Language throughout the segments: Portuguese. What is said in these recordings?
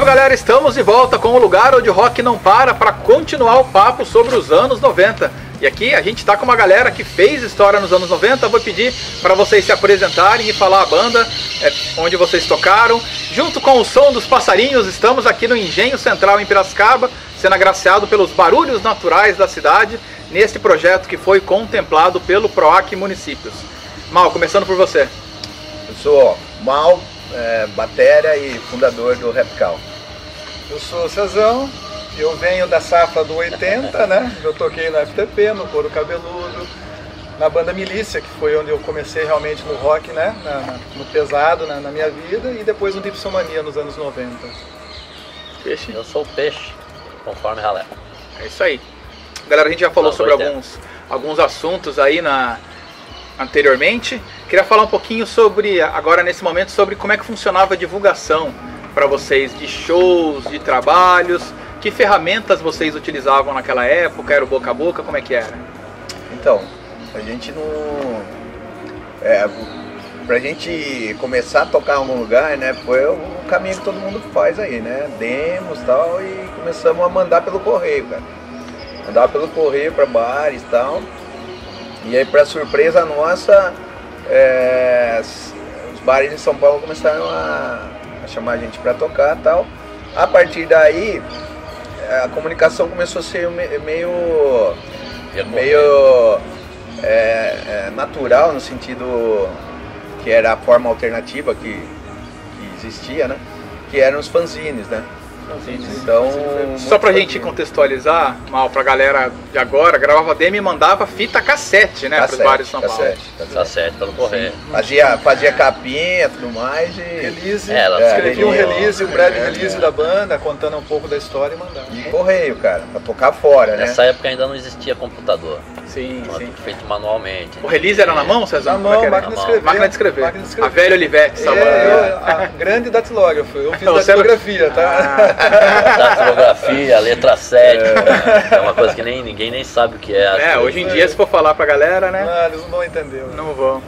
Salve galera, estamos de volta com o lugar onde o rock não para continuar o papo sobre os anos 90. E aqui a gente está com uma galera que fez história nos anos 90. Eu vou pedir para vocês se apresentarem e falar a banda, onde vocês tocaram. Junto com o som dos passarinhos, estamos aqui no Engenho Central em Piracicaba, sendo agraciado pelos barulhos naturais da cidade, neste projeto que foi contemplado pelo PROAC Municípios. Mal, começando por você. Eu sou Mal, batera e fundador do Rapcal. Eu sou o Cezão, eu venho da safra do 80, né? Eu toquei no FTP, no Couro Cabeludo, na banda Milícia, que foi onde eu comecei realmente no rock, né? No pesado, na minha vida, e depois no Dipsomania nos anos 90. Peixe? Eu sou o Peixe, conforme ralé. É isso aí. Galera, a gente já falou sobre alguns assuntos aí anteriormente. Queria falar um pouquinho sobre, agora nesse momento, sobre como é que funcionava a divulgação para vocês de shows, de trabalhos, que ferramentas vocês utilizavam naquela época, era o boca a boca, como é que era? Então, a gente não... pra gente começar a tocar em algum lugar, né, foi o caminho que todo mundo faz aí, né, demos e tal, e começamos a mandar pelo correio, cara. Mandava pelo correio para bares e tal. E aí, para surpresa nossa, os bares em São Paulo começaram a chamar a gente para tocar e tal. A partir daí, a comunicação começou a ser meio natural, no sentido que era a forma alternativa que existia, né? Que eram os fanzines, né? Então, só pra gente contextualizar, Mal, pra galera de agora, gravava demo e mandava fita cassete, né? Pros bares de São Paulo. Cassete pelo correio. Fazia capinha e tudo mais. Release, escrevia um release, um breve release da banda, contando um pouco da história e mandava. E correio, cara, pra tocar fora, né? Nessa época ainda não existia computador. Sim. Feito manualmente. O release era na mão, César? Na mão, máquina de escrever. A velha Olivetti, a grande datilógrafo. Eu fiz datilografia, tá? Datilografia, letra 7. É uma coisa que ninguém nem sabe o que é. Hoje em dia, se for falar pra galera, né? Não, eles não vão entender. Não vão.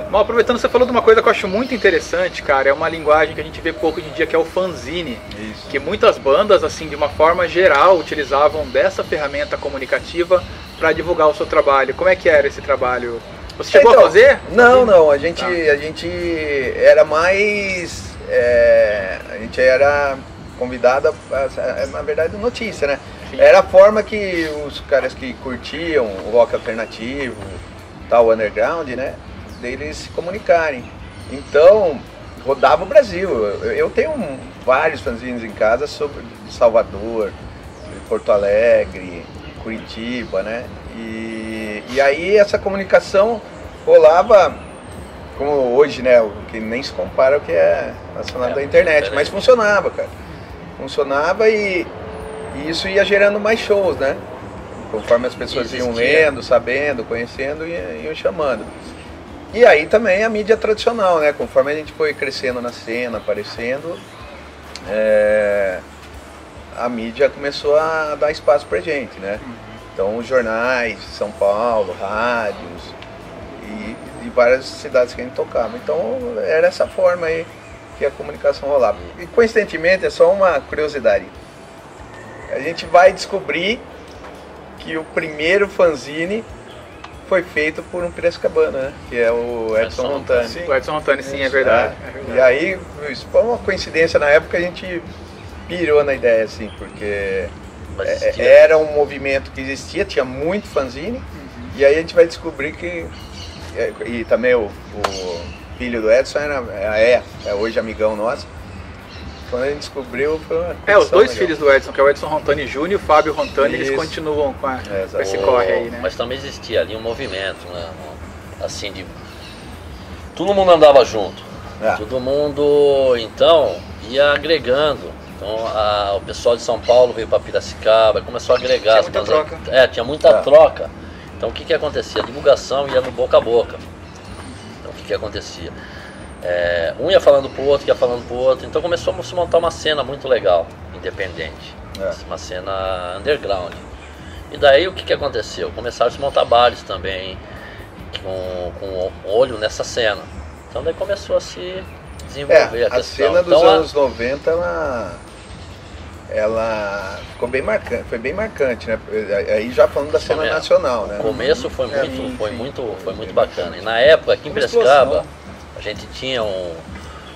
Mal, aproveitando, você falou de uma coisa que eu acho muito interessante, cara. É uma linguagem que a gente vê pouco hoje em dia, que é o fanzine. Isso. Que muitas bandas, assim, de uma forma geral, utilizavam dessa ferramenta comunicativa para divulgar o seu trabalho. Como é que era esse trabalho? Você chegou a fazer? Não, a gente era mais... a gente era convidado na verdade, notícia, né? Sim. Era a forma que os caras que curtiam o rock alternativo, tal, underground, né? Deles se comunicarem. Então, rodava o Brasil. Eu tenho vários fanzines em casa sobre Salvador, Porto Alegre, Curitiba, né? E aí essa comunicação rolava, como hoje, né? O que nem se compara ao que é nacional da internet, mas funcionava, cara. Funcionava e isso ia gerando mais shows, né? Conforme as pessoas iam lendo, sabendo, conhecendo e iam chamando. E aí também a mídia tradicional, né? Conforme a gente foi crescendo na cena, aparecendo, a mídia começou a dar espaço pra gente, né? Então os jornais, São Paulo, rádios e várias cidades que a gente tocava. Então era essa forma aí que a comunicação rolava. E coincidentemente, é só uma curiosidade, a gente vai descobrir que o primeiro fanzine foi feito por um piracicabano, né? Que é o Edson Rontani. O Edson Rontani, sim, é verdade. E aí, isso foi uma coincidência, na época a gente pirou na ideia, assim, porque era um movimento que existia, tinha muito fanzine, e aí a gente vai descobrir que, e também o filho do Edson é hoje amigão nosso. Quando a gente descobriu, foi uma os dois filhos do Edson, que é o Edson Rontani Júnior e o Fábio Rontani, eles continuam com esse corre aí, né? Mas também existia ali um movimento, né? Assim, todo mundo andava junto. Todo mundo, então, ia agregando. Então, o pessoal de São Paulo veio para Piracicaba, começou a agregar. Tinha muita troca. Tinha muita troca. Então, o que acontecia? A divulgação ia no boca a boca. Então, o que acontecia? Um ia falando pro outro, ia falando pro outro. Então começou a se montar uma cena muito legal, independente. Uma cena underground. E daí o que aconteceu? Começaram a se montar bares também, com olho nessa cena. Então daí começou a se desenvolver a questão. A cena dos anos 90, ela ela ficou bem marcante, foi bem marcante, né? Aí já falando da cena nacional, né? O começo foi muito bacana. E na época, aqui em Piracicaba, a gente tinha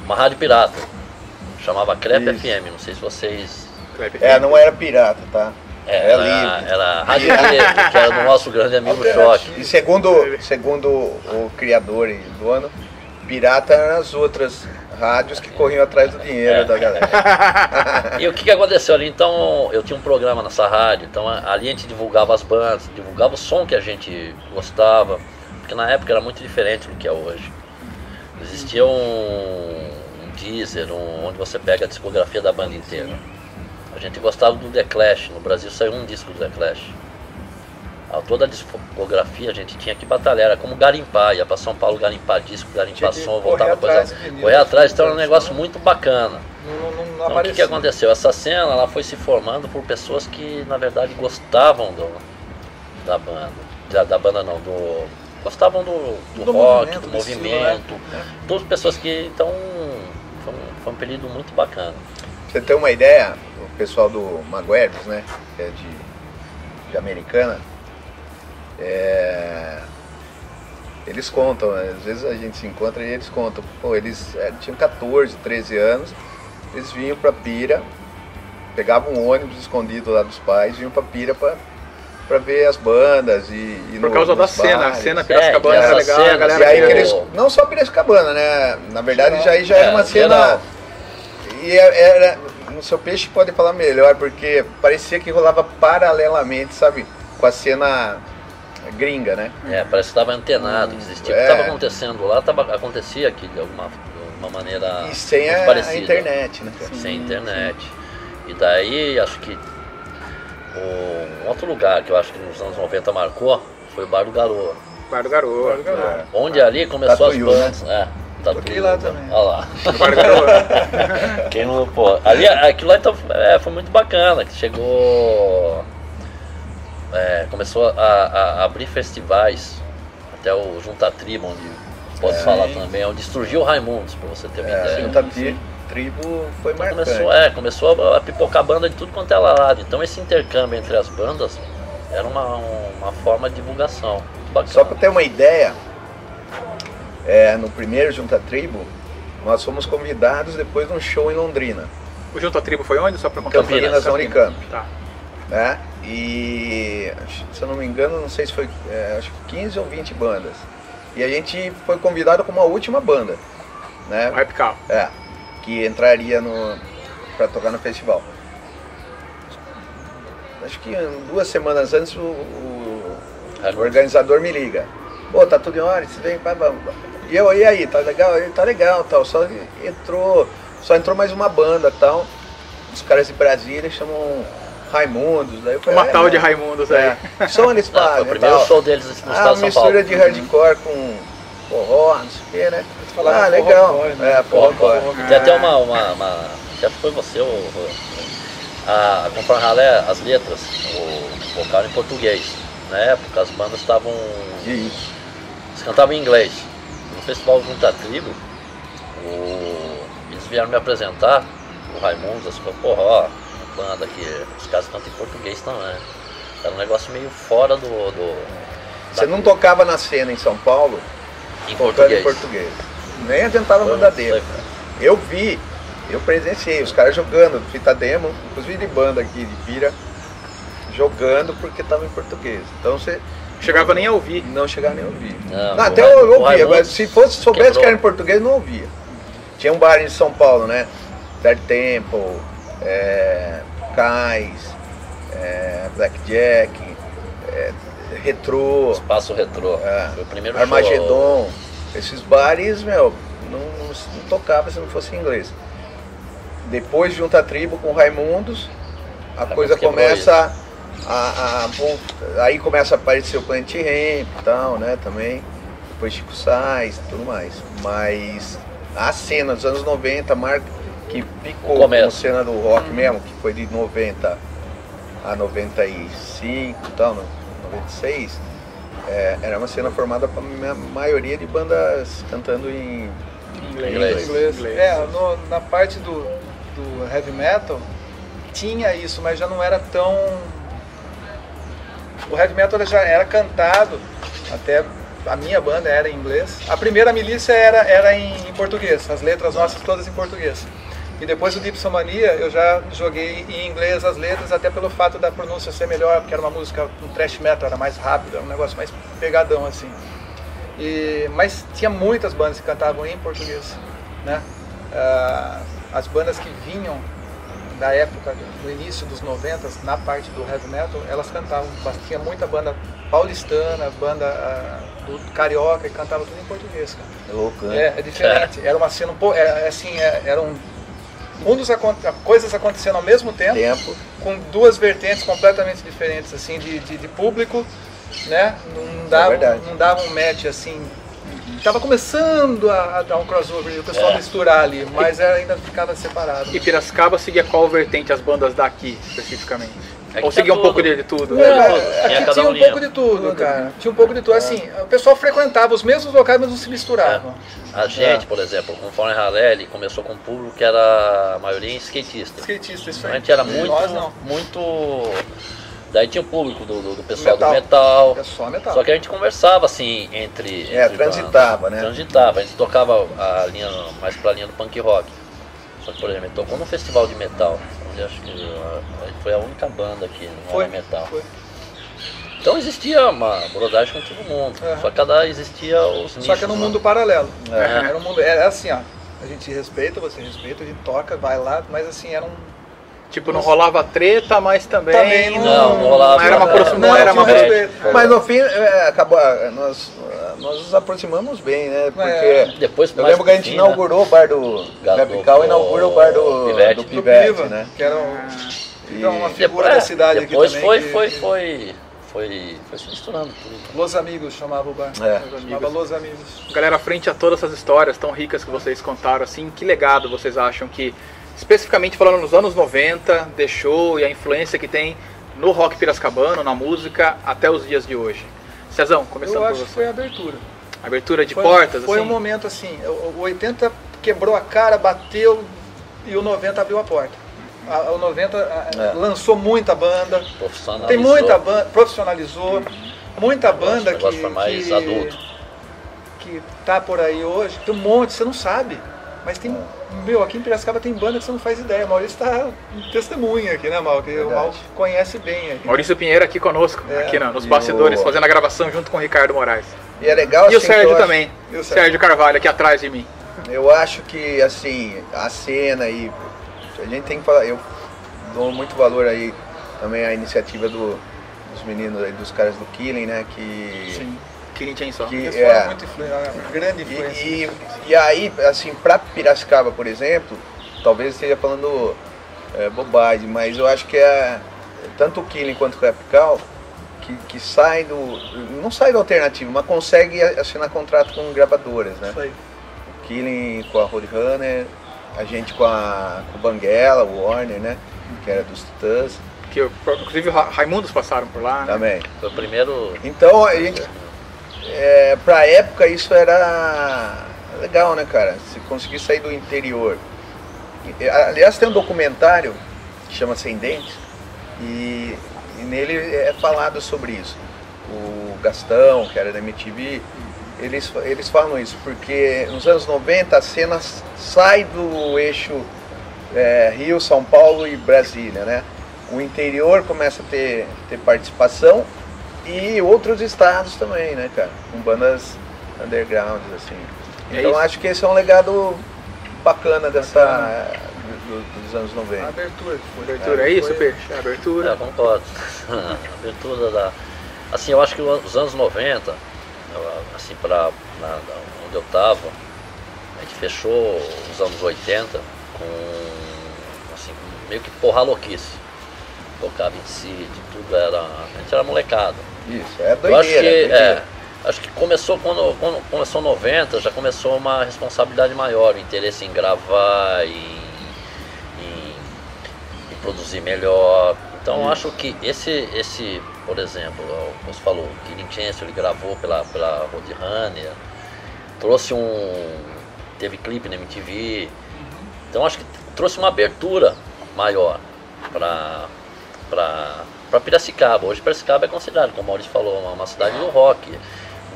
uma rádio pirata, chamava Crepe FM, não sei se vocês... não era pirata, tá? Era Rádio Crepe, que era do nosso grande amigo Choque. E segundo o criador e dono, pirata eram as outras rádios que corriam atrás do dinheiro da galera. E o que aconteceu ali? Então, eu tinha um programa nessa rádio, então ali a gente divulgava as bandas, divulgava o som que a gente gostava, porque na época era muito diferente do que é hoje. Existia um Deezer, onde você pega a discografia da banda inteira. A gente gostava do The Clash, no Brasil saiu um disco do The Clash. Toda a discografia a gente tinha que batalhar, era como garimpar, ia para São Paulo garimpar disco, garimpar som, voltava coisa, correr atrás, então era um negócio muito bacana. Então o que aconteceu? Essa cena ela foi se formando por pessoas que na verdade gostavam da banda, gostavam do rock, do movimento, todas pessoas que então foi um período muito bacana. Pra você ter uma ideia, o pessoal do Maguires, né, que é de Americana, eles contam, né? Às vezes a gente se encontra e eles contam, pô, eles tinham 14, 13 anos, eles vinham pra Pira, pegavam um ônibus escondido lá dos pais, vinham pra Pira pra ver as bandas e por causa da cena, a cena Piracicabana era legal, a galera. E aí que eles, não só Piracicabana, né, na verdade já era uma cena, e era, no seu peixe pode falar melhor, porque parecia que rolava paralelamente, sabe, com a cena gringa, né? Parece que estava antenado, existia. O que estava acontecendo lá, acontecia aqui de alguma maneira e sem a internet, né? Sem internet. E daí, acho que um outro lugar que eu acho que nos anos 90 marcou foi o Bar do Garoa. Bar do Garoa. Onde ali começou as bandas. Né? Toquei lá também. Olha lá. Bar do Garoa. Quem não, pô, ali, aquilo lá então, foi muito bacana, que chegou... começou a abrir festivais, até o Junta Tribo, onde pode falar também, onde surgiu o Raimundos, pra você ter uma ideia. Junta Tribo foi então marcante. Começou a pipocar banda de tudo quanto é lado. Então esse intercâmbio entre as bandas era uma forma de divulgação muito bacana. Só pra ter uma ideia, no primeiro Junta Tribo, nós fomos convidados depois de um show em Londrina. O Junta Tribo foi onde? Só pra contar. Campinas, Unicamp. Tá. Né? E, se eu não me engano, não sei se foi, acho que 15 ou 20 bandas. E a gente foi convidado como a última banda, né? O Rap-Cal. Que entraria para tocar no festival. Acho que 2 semanas antes o organizador me liga. Pô, tá tudo em hora, você vem, vamos. E aí, tá legal? Ele tá legal, tal. Só entrou mais uma banda, tal. Os caras de Brasília chamam Raimundos, daí eu falei, uma tal de Raimundos aí. Som eles fazem. Foi o primeiro show deles no estado de São Paulo. Mistura de hardcore com forró, não sei o que, né? Legal. Forró. Tem até até foi você, conforme as letras, o vocal em português. Na época as bandas estavam. Isso. Eles cantavam em inglês. No festival Junta Tribo, eles vieram me apresentar, o Raimundos, assim, porra, banda que os caras cantam em português também. Era um negócio meio fora Você não tocava na cena em São Paulo em português. Nem adiantava mandar demo. Eu presenciei os caras jogando fita demo, inclusive de banda aqui de Pira, jogando porque estava em português. Então você chegava nem a ouvir. Não chegava nem a ouvir. Não, até eu ouvia, mas se soubesse que era em português, não ouvia. Tinha um bar em São Paulo, né? Dark Temple, Cais, Blackjack, Retrô, Espaço Retrô, foi o primeiro Armagedon. Esses bares, não tocava se não fosse em inglês. Depois junta a tribo com Raimundos, a coisa começa aí começa a aparecer o Planet Ramp e tal, né, também. Depois Chico Sainz e tudo mais. Mas a cena dos anos 90, que picou como cena do rock mesmo, que foi de 90 a 95 e tal, 96, era uma cena formada para a maioria de bandas cantando em inglês. Na parte do heavy metal, tinha isso, mas já não era tão... O heavy metal já era cantado, até a minha banda era em inglês. A primeira Milícia era em português, as letras nossas todas em português. E depois do Dipsomania eu já joguei em inglês as letras, até pelo fato da pronúncia ser melhor, porque era uma música, um thrash metal, era mais rápido, era um negócio mais pegadão assim. Mas tinha muitas bandas que cantavam em português, né? As bandas que vinham da época, no início dos 90, na parte do heavy metal, elas cantavam, tinha muita banda paulistana, banda do carioca, e cantava tudo em português, cara. É louco, né? É diferente, era uma cena um pouco, era um coisas acontecendo ao mesmo tempo, com duas vertentes completamente diferentes, assim, de público, né? Não dava um match, assim, tava começando a dar um crossover e o pessoal misturar ali, mas ainda ficava separado. E Piracicaba seguia qual vertente as bandas daqui, especificamente? É Ou seguia um pouco de tudo? Aqui tinha um pouco de tudo, cara. Tinha um pouco de tudo. Assim, o pessoal frequentava os mesmos locais, mas não se misturavam. A gente, por exemplo, com o Fallen Raleigh, começou com um público que era a maioria skatista. Skatista, isso aí. A gente era muito... Daí tinha o público do pessoal do metal. É só metal. Só que a gente conversava assim entre transitava, né? Transitava, a gente tocava a linha mais pra linha do punk rock. Só que, por exemplo, a gente tocou num festival de metal, onde acho que a gente foi a única banda que não era metal. Então existia uma brodagem com todo mundo. Só que existia os nichos. Só que era um mundo paralelo. Era um mundo, era assim, ó. A gente respeita, você respeita, a gente toca, vai lá, mas assim, era um... Tipo, não rolava treta, mas também não rolava. Não era uma respeito. Mas no fim, acabou, nós nos aproximamos bem, né? Porque depois, eu lembro que a gente inaugurou o bar do Gabrical e inaugurou o bar do Pivete, né? Que era uma figura da cidade aqui também. Depois foi se misturando tudo. Los Amigos chamava o bar. Chamava Los Amigos. Galera, frente a todas essas histórias tão ricas que vocês contaram, assim, que legado vocês acham que, especificamente falando nos anos 90, deixou e a influência que tem no rock piracicabano, na música, até os dias de hoje? Cezão, começando por você. Eu acho que foi a abertura. Abertura de portas, foi assim? Um momento assim, o 80 quebrou a cara, bateu, e o 90 abriu a porta. O 90 lançou muita banda, tem muita banda, profissionalizou, muita banda que foi mais adulto. Que tá por aí hoje, tem um monte, você não sabe. Mas tem, aqui em Piracicaba tem banda que você não faz ideia. O Maurício está testemunha aqui, né, Mal? Que o Mal conhece bem aqui. Maurício Pinheiro aqui conosco, aqui nos bastidores, fazendo a gravação junto com o Ricardo Moraes. E é legal, e o Sérgio também, o Sérgio Carvalho aqui atrás de mim. Eu acho que, assim, a cena aí, a gente tem que falar, eu dou muito valor aí também à iniciativa dos meninos aí, dos caras do Killing, né, que... Sim. Killing Chainsaw. Muito grande influência. E aí, assim, pra Piracicaba, por exemplo, talvez esteja falando bobagem, mas eu acho que tanto o Killing quanto o Capital que sai não sai do alternativo, mas consegue assinar contrato com gravadoras, né? Isso aí. O Killing com a Roadrunner, a gente com o Banguela, o Warner, né? Que era dos Titãs. Que inclusive Raimundos passaram por lá. Também. Né? Foi o primeiro. Então a gente, pra época isso era legal, né, cara? Se conseguir sair do interior. Aliás, tem um documentário que chama Sem Dentes e nele é falado sobre isso. O Gastão, que era da MTV, eles falam isso, porque nos anos 90 a cena sai do eixo Rio, São Paulo e Brasília, né? O interior começa a ter participação e outros estados também, né, cara? Com bandas undergrounds, assim. Então acho que esse é um legado bacana dos anos 90. A abertura. É isso, Peixe? A abertura. Concordo. A abertura Assim, eu acho que os anos 90, assim, onde eu tava, a gente fechou os anos 80 com, assim, meio que porra louquice. Tocava em City, tudo a gente era molecada. Isso, doideira. Acho que começou quando começou 90, já começou uma responsabilidade maior, o interesse em gravar, em produzir melhor. Então acho que esse, por exemplo, como você falou, o Killing Chainsaw, ele gravou pela Roadrunner, teve clipe na MTV, então acho que trouxe uma abertura maior. para Piracicaba. Hoje Piracicaba é considerado, como o Maurício falou, uma cidade do rock.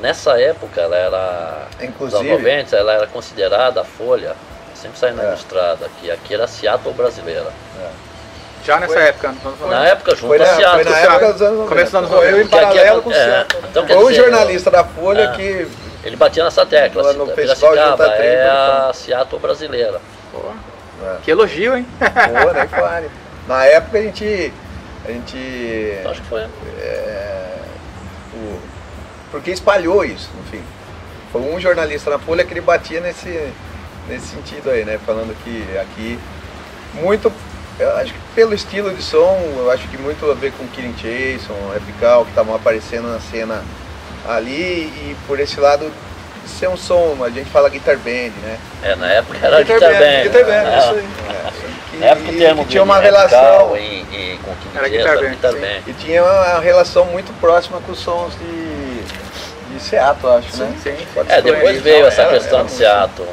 Nessa época, ela era, Inclusive, nos anos 90, ela era considerada, a Folha, sempre saindo na Ilustrada, que aqui era a Seattle brasileira. Já nessa época? Na época, junto foi a na Seattle. época dos anos 90. Começo dos anos Foi eu 90. em paralelo com o Seattle. Então, quer Foi um dizer, jornalista da Folha que... ele batia nessa tecla, Lá no Festival Piracicaba Junta Tribo, é então. a Seattle brasileira. Pô, que elogio, hein? Pô, nem fale. Na época a gente Então, acho que foi. porque espalhou isso, enfim. Foi um jornalista na Folha que ele batia nesse sentido aí, né? Falando que aqui, muito, eu acho que pelo estilo de som, eu acho que muito a ver com Killing Jason, Epical, que estavam aparecendo na cena ali, e por esse lado de ser um som, a gente fala guitar band, né? Na época era guitar band. Guitar band, isso aí. Na época o termo que tinha uma Epical relação, com Era Killing guitar Jason, band, guitar sim. band. e tinha uma relação muito próxima com os sons de Seattle, acho, né? Sim. Pode ser. Depois veio essa questão era de Seattle.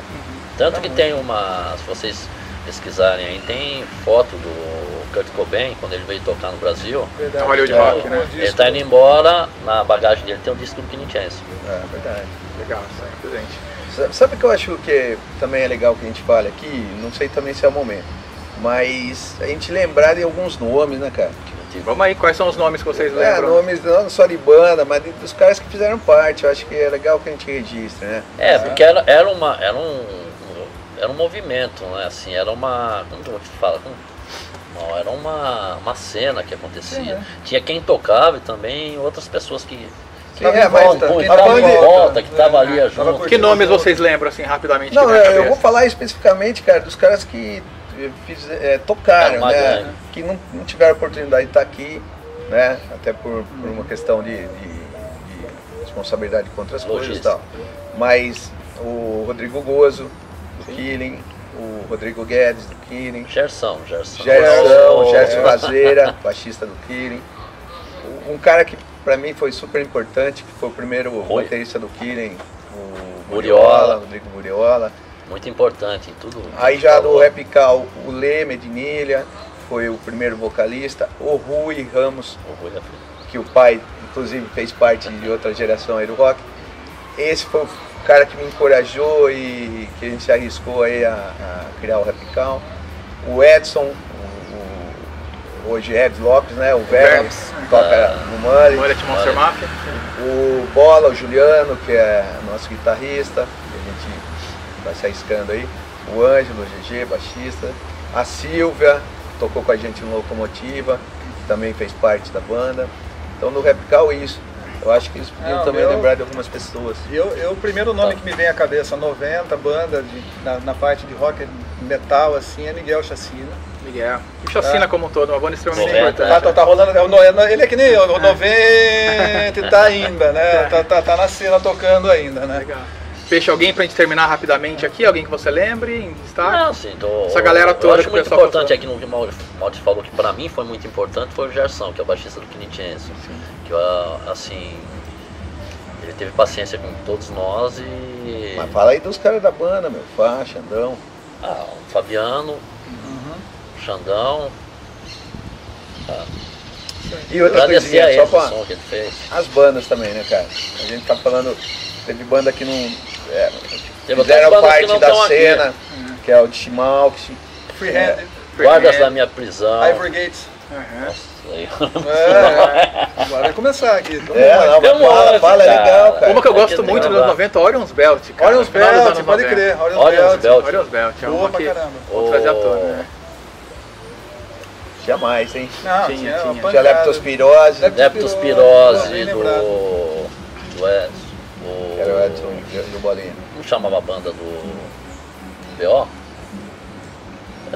Tanto que tem se vocês pesquisarem aí, tem foto do Kurt Cobain, quando ele veio tocar no Brasil. Verdade. Hollywood É, Rock, né? o Ele disco. tá indo embora, na bagagem dele tem um disco do Killing Chance. É verdade. Legal, isso aí, presente. Sabe o que eu acho que também é legal que a gente fale aqui? Não sei também se é o momento, mas a gente lembrar de alguns nomes, né, cara? Vamos aí, quais são os nomes que vocês lembram? Nomes não só de banda, mas dos caras que fizeram parte. Eu acho que é legal que a gente registre, né? Porque era um movimento, né? Assim, era uma. Como que eu vou te falar? Não, era uma cena que acontecia. Tinha quem tocava e também outras pessoas que Mas estavam em volta, que estavam ali junto. Que nomes vocês lembram, assim, rapidamente? Não, que vem à eu cabeça? vou falar especificamente, cara, dos caras que tocaram, uma né? grande. Que não tiveram oportunidade de estar aqui, né? Até por uma questão de responsabilidade contra as coisas e Logística. tal. Mas o Rodrigo Gozo, do Killing, o Rodrigo Guedes, do Killing, Gerson. Gerson Lazeira, baixista do Killing. Um cara que pra mim foi super importante, que foi o primeiro roteirista do Killing, o Muriola. Rodrigo Muriola. Muito importante em tudo. Aí já no Epical, o Lê Medinilha foi o primeiro vocalista, o Rui Ramos, que o pai inclusive fez parte de outra geração aí do rock. Esse foi o cara que me encorajou e que a gente se arriscou aí a criar o Epical. O Edson, hoje Ed Lopes, né? O velho, toca no Mullet Monster Mafia. O Bola, o Juliano, que é nosso guitarrista, que a gente vai se arriscando aí. O Ângelo, o GG, baixista. A Silvia, que tocou com a gente no Locomotiva, que também fez parte da banda. Então no Repical isso. Eu acho que eles podiam também lembrar de algumas pessoas. O primeiro nome que me vem à cabeça, 90, banda na parte de rock metal, assim, é Miguel Chacina. Miguel. E Chacina como um todo, uma banda extremamente 90, importante. Tá rolando, ele é que nem eu, 90 tá ainda, né? Tá na cena tocando ainda, né? Legal. Peixe, alguém pra gente terminar rapidamente aqui? Alguém que você lembre em destaque? Não, sim, Essa galera toda eu acho que o muito pessoal importante passou. aqui no que o Maurício falou, que pra mim foi muito importante, foi o Gerson, que é o baixista do Killing Chance. Que assim, ele teve paciência com todos nós e... Mas fala aí dos caras da banda, meu. Fá, Xandão. o Fabiano, Xandão. E outra Agradecer a coisinha, ele só o pra som que ele fez. as bandas também, né, cara? A gente tá falando, teve banda que não Teve outras fizeram bandas que parte não da estão aqui. cena, que é o de Chimal, Freehand, Guardas da minha prisão. Ivory Gates. Uhum. Aí. Agora vai começar aqui. não, Tem um mas monte, fala, é cara. legal, cara. Uma que eu Tem gosto que muito dos lembrar. anos 90, Orion's Belt, cara. Orion's Final dos Belt, anos pode 90. crer. Orion's Belt. Orion's Belt, é Boa uma pra que caramba. vamos trazer à tona, né? Tinha mais, hein? Não, Tinha. uma Tinha pancada. Leptospirose, Leptospirose Bem lembrado. do Edson. era o Edson e o Bolinha. Como chamava a banda do BO?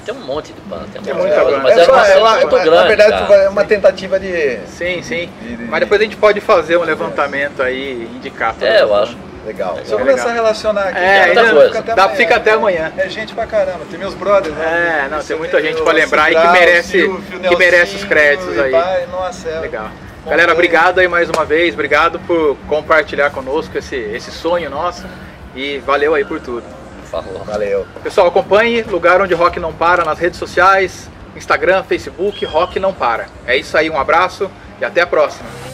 Tem um monte de banda. Tem muita banda. Mas era uma cena muito grande. na verdade, cara. foi uma tentativa de... Sim, sim. Mas depois a gente pode fazer um levantamento aí e indicar. todas Eu as acho. Legal. Se eu começar a relacionar aqui, É, muita fica coisa. até Dá, amanhã. fica até amanhã. É gente pra caramba, tem meus brothers, né? É, não, tem Você muita gente pra o lembrar e que Cidral, merece, Silvio, que merece os Nelsinho, créditos aí. Pai, nossa, é. Legal. Galera, obrigado aí mais uma vez, obrigado por compartilhar conosco esse sonho nosso e valeu aí por tudo. Falou. Valeu. Pessoal, acompanhe Lugar Onde Rock Não Para nas redes sociais, Instagram, Facebook, Rock Não Para. É isso aí, um abraço e até a próxima.